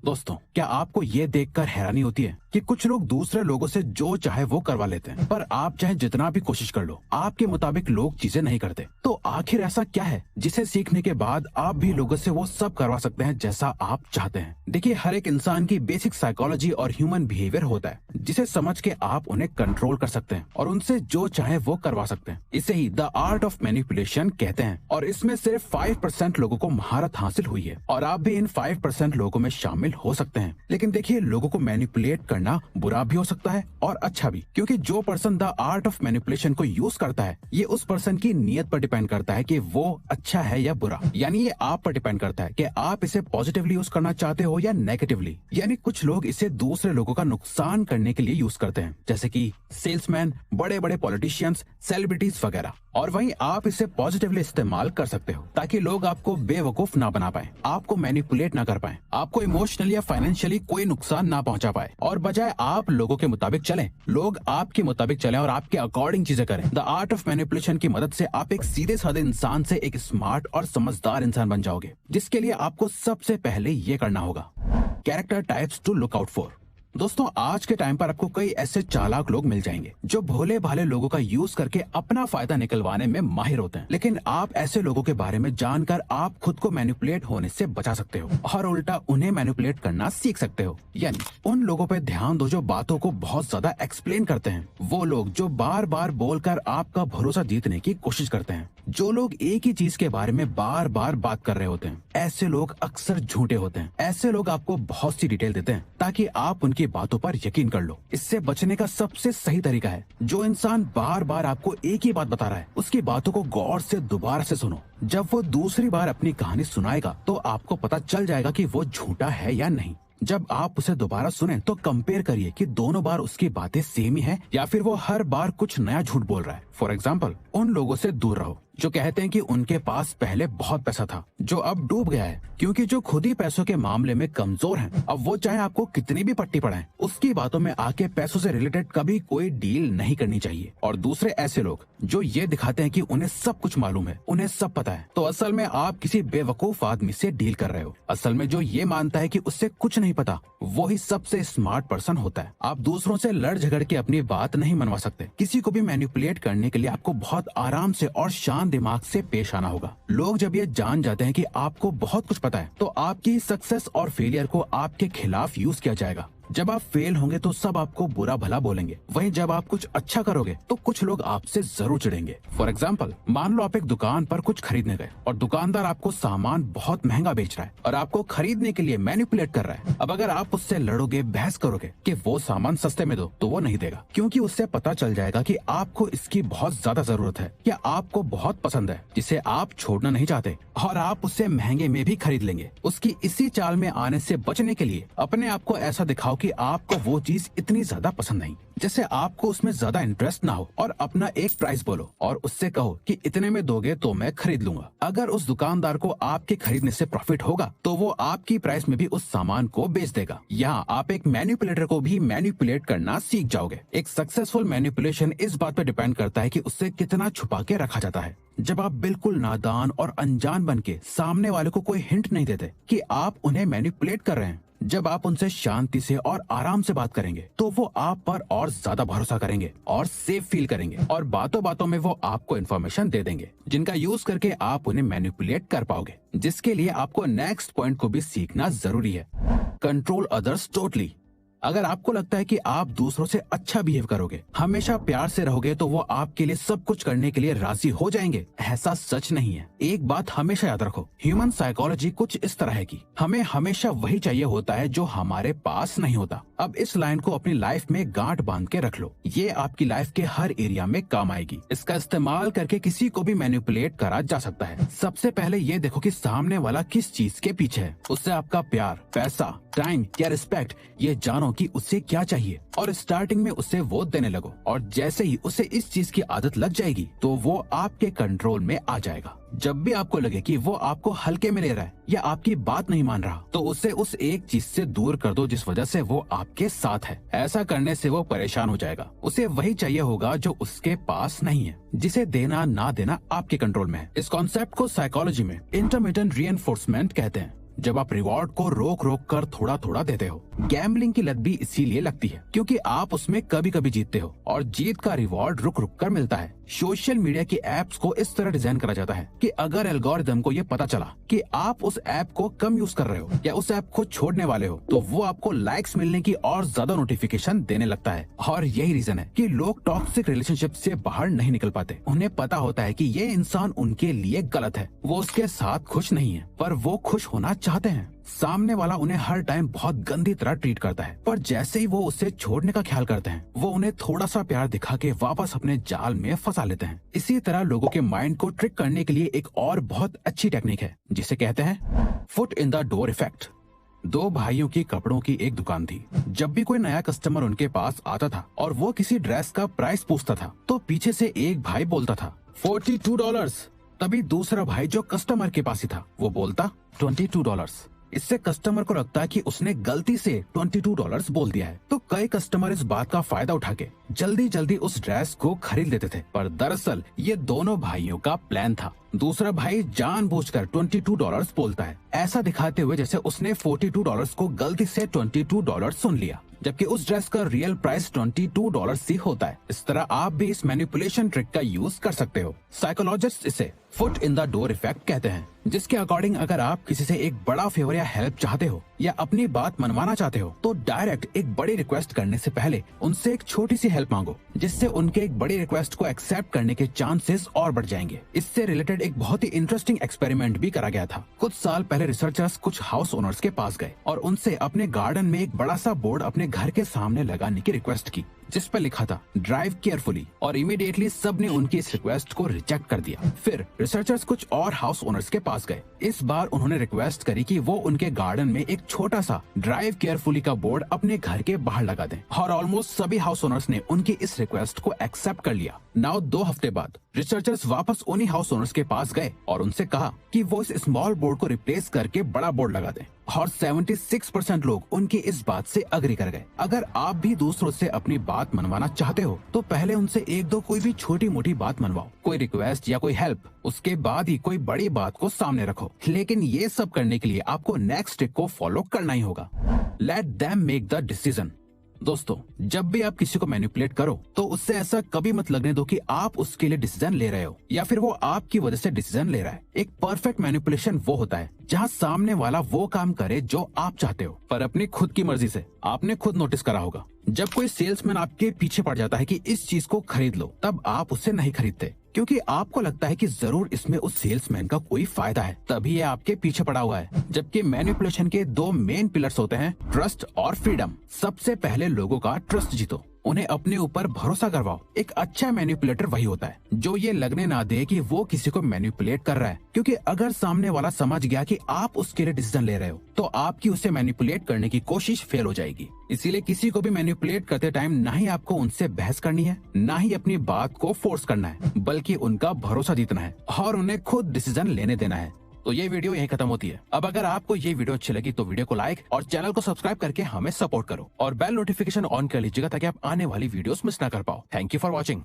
दोस्तों, क्या आपको ये देखकर हैरानी होती है कि कुछ लोग दूसरे लोगों से जो चाहे वो करवा लेते हैं, पर आप चाहे जितना भी कोशिश कर लो, आपके मुताबिक लोग चीजें नहीं करते। तो आखिर ऐसा क्या है जिसे सीखने के बाद आप भी लोगों से वो सब करवा सकते हैं जैसा आप चाहते हैं? देखिए, हर एक इंसान की बेसिक साइकोलॉजी और ह्यूमन बिहेवियर होता है जिसे समझ के आप उन्हें कंट्रोल कर सकते हैं और उनसे जो चाहे वो करवा सकते हैं। इसे ही द आर्ट ऑफ मैनिपुलेशन कहते हैं और इसमें सिर्फ 5% लोगों को महारत हासिल हुई है और आप भी इन 5% लोगों में शामिल हो सकते हैं। लेकिन देखिए, लोगों को मैनिपुलेट करना बुरा भी हो सकता है और अच्छा भी, क्योंकि जो person the art of manipulation को यूज करता है, ये उस पर्सन की नीयत पर डिपेंड करता है कि वो अच्छा है या बुरा। यानी ये आप पर डिपेंड करता है कि आप इसे पॉजिटिवली यूज करना चाहते हो या नेगेटिवली। यानी कुछ लोग इसे दूसरे लोगों का नुकसान करने के लिए यूज करते हैं, जैसे कि सेल्समैन, बड़े बड़े पॉलिटिशियंस, सेलिब्रिटीज वगैरह। और वहीं आप इसे पॉजिटिवली इस्तेमाल कर सकते हो ताकि लोग आपको बेवकूफ ना बना पाए, आपको मैनिपुलेट ना कर पाए, आपको इमोशनली या फाइनेंशियली कोई नुकसान ना पहुंचा पाए, और बजाय आप लोगों के मुताबिक चलें, लोग आपके मुताबिक चलें और आपके अकॉर्डिंग चीजें करें। द आर्ट ऑफ मैनिपुलेशन की मदद से आप एक सीधे साधे इंसान से एक स्मार्ट और समझदार इंसान बन जाओगे, जिसके लिए आपको सबसे पहले ये करना होगा। Character types to look out for. दोस्तों, आज के टाइम पर आपको कई ऐसे चालाक लोग मिल जाएंगे जो भोले भाले लोगों का यूज करके अपना फायदा निकलवाने में माहिर होते हैं। लेकिन आप ऐसे लोगों के बारे में जानकर आप खुद को मैनिपुलेट होने से बचा सकते हो और उल्टा उन्हें मैनिपुलेट करना सीख सकते हो। यानी उन लोगों पे ध्यान दो जो बातों को बहुत ज्यादा एक्सप्लेन करते हैं, वो लोग जो बार बार बोलकर आपका भरोसा जीतने की कोशिश करते हैं, जो लोग एक ही चीज के बारे में बार बार बात कर रहे होते हैं। ऐसे लोग अक्सर झूठे होते हैं। ऐसे लोग आपको बहुत सी डिटेल देते हैं ताकि आप उनकी बातों पर यकीन कर लो। इससे बचने का सबसे सही तरीका है, जो इंसान बार बार आपको एक ही बात बता रहा है, उसकी बातों को गौर से दोबारा से सुनो। जब वो दूसरी बार अपनी कहानी सुनाएगा तो आपको पता चल जाएगा कि वो झूठा है या नहीं। जब आप उसे दोबारा सुने तो कंपेयर करिए कि दोनों बार उसकी बातें सेम ही है या फिर वो हर बार कुछ नया झूठ बोल रहा है। फॉर एग्जाम्पल, उन लोगों से दूर रहो जो कहते हैं कि उनके पास पहले बहुत पैसा था जो अब डूब गया है, क्योंकि जो खुद ही पैसों के मामले में कमजोर हैं, अब वो चाहे आपको कितनी भी पट्टी पढ़ाएं, उसकी बातों में आके पैसों से रिलेटेड कभी कोई डील नहीं करनी चाहिए। और दूसरे ऐसे लोग जो ये दिखाते हैं कि उन्हें सब कुछ मालूम है, उन्हें सब पता है, तो असल में आप किसी बेवकूफ आदमी से डील कर रहे हो। असल में जो ये मानता है कि उससे कुछ नहीं पता, वो ही सबसे स्मार्ट पर्सन होता है। आप दूसरों से लड़ झगड़ के अपनी बात नहीं मनवा सकते। किसी को भी मैनिपुलेट करने के लिए आपको बहुत आराम से और शांत दिमाग से पेश आना होगा। लोग जब ये जान जाते हैं कि आपको बहुत कुछ पता है, तो आपकी सक्सेस और फेलियर को आपके खिलाफ यूज किया जाएगा। जब आप फेल होंगे तो सब आपको बुरा भला बोलेंगे, वहीं जब आप कुछ अच्छा करोगे तो कुछ लोग आपसे जरूर चिढ़ेंगे। फॉर एग्जाम्पल, मान लो आप एक दुकान पर कुछ खरीदने गए और दुकानदार आपको सामान बहुत महंगा बेच रहा है और आपको खरीदने के लिए मैनिपुलेट कर रहा है। अब अगर आप उससे लड़ोगे, बहस करोगे कि वो सामान सस्ते में दो, तो वो नहीं देगा, क्योंकि उससे पता चल जाएगा कि आपको इसकी बहुत ज्यादा जरूरत है या आपको बहुत पसंद है, जिसे आप छोड़ना नहीं चाहते, और आप उससे महंगे में भी खरीद लेंगे। उसकी इसी चाल में आने से बचने के लिए अपने आप को ऐसा दिखाओ कि आपको वो चीज इतनी ज्यादा पसंद नहीं, जैसे आपको उसमें ज्यादा इंटरेस्ट ना हो, और अपना एक प्राइस बोलो और उससे कहो कि इतने में दोगे तो मैं खरीद लूंगा। अगर उस दुकानदार को आपके खरीदने से प्रॉफिट होगा तो वो आपकी प्राइस में भी उस सामान को बेच देगा। यहाँ आप एक मैनिपुलेटर को भी मैनिपुलेट करना सीख जाओगे। एक सक्सेसफुल मैनिपुलेशन इस बात पर डिपेंड करता है कि उससे कितना छुपा के रखा जाता है। जब आप बिल्कुल नादान और अनजान बन के सामने वाले को कोई हिंट नहीं देते कि आप उन्हें मैनिपुलेट कर रहे हैं, जब आप उनसे शांति से और आराम से बात करेंगे तो वो आप पर और ज्यादा भरोसा करेंगे और सेफ फील करेंगे, और बातों बातों में वो आपको इन्फॉर्मेशन दे देंगे जिनका यूज करके आप उन्हें मैनिपुलेट कर पाओगे, जिसके लिए आपको नेक्स्ट पॉइंट को भी सीखना जरूरी है। Control others totally. अगर आपको लगता है कि आप दूसरों से अच्छा बिहेव करोगे, हमेशा प्यार से रहोगे, तो वो आपके लिए सब कुछ करने के लिए राजी हो जाएंगे, ऐसा सच नहीं है। एक बात हमेशा याद रखो, ह्यूमन साइकोलॉजी कुछ इस तरह है कि हमें हमेशा वही चाहिए होता है जो हमारे पास नहीं होता। अब इस लाइन को अपनी लाइफ में गांठ बांध के रख लो, ये आपकी लाइफ के हर एरिया में काम आएगी। इसका इस्तेमाल करके किसी को भी मैनिपुलेट करा जा सकता है। सबसे पहले ये देखो कि सामने वाला किस चीज के पीछे है। उससे आपका प्यार, पैसा, टाइम या रिस्पेक्ट, ये जानो कि उसे क्या चाहिए और स्टार्टिंग में उसे वो देने लगो। और जैसे ही उसे इस चीज की आदत लग जाएगी तो वो आपके कंट्रोल में आ जाएगा। जब भी आपको लगे कि वो आपको हल्के में ले रहा है या आपकी बात नहीं मान रहा, तो उसे उस एक चीज से दूर कर दो जिस वजह से वो आपके साथ है। ऐसा करने से वो परेशान हो जाएगा। उसे वही चाहिए होगा जो उसके पास नहीं है, जिसे देना ना देना आपके कंट्रोल में है। इस कॉन्सेप्ट को साइकोलॉजी में इंटरमिटेंट रीइंफोर्समेंट कहते हैं। जब आप रिवॉर्ड को रोक रोक कर थोड़ा थोड़ा देते हो। गैम्बलिंग की लत भी इसीलिए लगती है क्योंकि आप उसमें कभी कभी जीतते हो और जीत का रिवॉर्ड रुक रुक कर मिलता है। सोशल मीडिया की एप्स को इस तरह डिजाइन करा जाता है कि अगर एल्गोरिदम को ये पता चला कि आप उस ऐप को कम यूज कर रहे हो या उस ऐप को छोड़ने वाले हो, तो वो आपको लाइक्स मिलने की और ज्यादा नोटिफिकेशन देने लगता है। और यही रीजन है कि लोग टॉक्सिक रिलेशनशिप से बाहर नहीं निकल पाते। उन्हें पता होता है कि ये इंसान उनके लिए गलत है, वो उसके साथ खुश नहीं है, पर वो खुश होना चाहते हैं। सामने वाला उन्हें हर टाइम बहुत गंदी तरह ट्रीट करता है, पर जैसे ही वो उसे छोड़ने का ख्याल करते हैं, वो उन्हें थोड़ा सा प्यार दिखा के वापस अपने जाल में फंसा लेते हैं। इसी तरह लोगों के माइंड को ट्रिक करने के लिए एक और बहुत अच्छी टेक्निक है जिसे कहते हैं foot in the door effect. दो भाइयों की कपड़ों की एक दुकान थी। जब भी कोई नया कस्टमर उनके पास आता था और वो किसी ड्रेस का प्राइस पूछता था, तो पीछे से एक भाई बोलता था $42। तभी दूसरा भाई जो कस्टमर के पास ही था वो बोलता $22। इससे कस्टमर को लगता है कि उसने गलती से $22 बोल दिया है। तो कई कस्टमर इस बात का फायदा उठा के जल्दी जल्दी उस ड्रेस को खरीद लेते थे, पर दरअसल ये दोनों भाइयों का प्लान था। दूसरा भाई जानबूझकर $22 बोलता है, ऐसा दिखाते हुए जैसे उसने $42 को गलती से $22 सुन लिया, जबकि उस ड्रेस का रियल प्राइस $22 ही होता है। इस तरह आप भी इस मैनिपुलेशन ट्रिक का यूज कर सकते हो। साइकोलॉजिस्ट इसे foot in the door effect कहते हैं, जिसके अकॉर्डिंग अगर आप किसी से एक बड़ा फेवर या हेल्प चाहते हो या अपनी बात मनवाना चाहते हो, तो डायरेक्ट एक बड़ी रिक्वेस्ट करने से पहले उनसे एक छोटी सी हेल्प मांगो, जिससे उनके एक बड़ी रिक्वेस्ट को एक्सेप्ट करने के चांसेस और बढ़ जाएंगे। इससे रिलेटेड एक बहुत ही इंटरेस्टिंग एक्सपेरिमेंट भी करा गया था। कुछ साल पहले रिसर्चर्स कुछ हाउस ओनर्स के पास गए और उनसे अपने गार्डन में एक बड़ा सा बोर्ड अपने घर के सामने लगाने की रिक्वेस्ट की, जिस पर लिखा था ड्राइव केयरफुली, और इमीडिएटली सबने उनकी इस रिक्वेस्ट को रिजेक्ट कर दिया। फिर रिसर्चर्स कुछ और हाउस ओनर्स के पास गए। इस बार उन्होंने रिक्वेस्ट करी कि वो उनके गार्डन में एक छोटा सा ड्राइव केयरफुली का बोर्ड अपने घर के बाहर लगा दें, और ऑलमोस्ट सभी हाउस ओनर्स ने उनकी इस रिक्वेस्ट को एक्सेप्ट कर लिया। नाउ 2 हफ्ते बाद रिसर्चर्स वापस उन्हीं हाउस ओनर्स के पास गए और उनसे कहा कि वो इस स्मॉल बोर्ड को रिप्लेस करके बड़ा बोर्ड लगा दें, और 76% लोग उनकी इस बात से अग्री कर गए। अगर आप भी दूसरों से अपनी बात मनवाना चाहते हो, तो पहले उनसे एक दो कोई भी छोटी मोटी बात मनवाओ, कोई रिक्वेस्ट या कोई हेल्प, उसके बाद ही कोई बड़ी बात को सामने रखो। लेकिन ये सब करने के लिए आपको नेक्स्ट स्टेप को फॉलो करना ही होगा। Let them make the decision. दोस्तों, जब भी आप किसी को मैनिपुलेट करो, तो उससे ऐसा कभी मत लगने दो कि आप उसके लिए डिसीजन ले रहे हो या फिर वो आपकी वजह से डिसीजन ले रहा है। एक परफेक्ट मैनिपुलेशन वो होता है जहां सामने वाला वो काम करे जो आप चाहते हो, पर अपनी खुद की मर्जी से। आपने खुद नोटिस करा होगा, जब कोई सेल्समैन आपके पीछे पड़ जाता है कि इस चीज को खरीद लो, तब आप उससे नहीं खरीदते, क्योंकि आपको लगता है कि जरूर इसमें उस सेल्समैन का कोई फायदा है, तभी ये आपके पीछे पड़ा हुआ है। जबकि मैनिपुलेशन के 2 मेन पिलर्स होते हैं, ट्रस्ट और फ्रीडम। सबसे पहले लोगों का ट्रस्ट जीतो, उन्हें अपने ऊपर भरोसा करवाओ। एक अच्छा मैनिपुलेटर वही होता है जो ये लगने ना दे कि वो किसी को मैनिपुलेट कर रहा है, क्योंकि अगर सामने वाला समझ गया कि आप उसके लिए डिसीजन ले रहे हो, तो आपकी उसे मैनिपुलेट करने की कोशिश फेल हो जाएगी। इसीलिए किसी को भी मैनिपुलेट करते टाइम ना ही आपको उनसे बहस करनी है, ना ही अपनी बात को फोर्स करना है, बल्कि उनका भरोसा जीतना है और उन्हें खुद डिसीजन लेने देना है। तो ये वीडियो यहीं खत्म होती है। अब अगर आपको ये वीडियो अच्छी लगी तो वीडियो को लाइक और चैनल को सब्सक्राइब करके हमें सपोर्ट करो, और बेल नोटिफिकेशन ऑन कर लीजिएगा ताकि आप आने वाली वीडियोस मिस ना कर पाओ। Thank you for watching.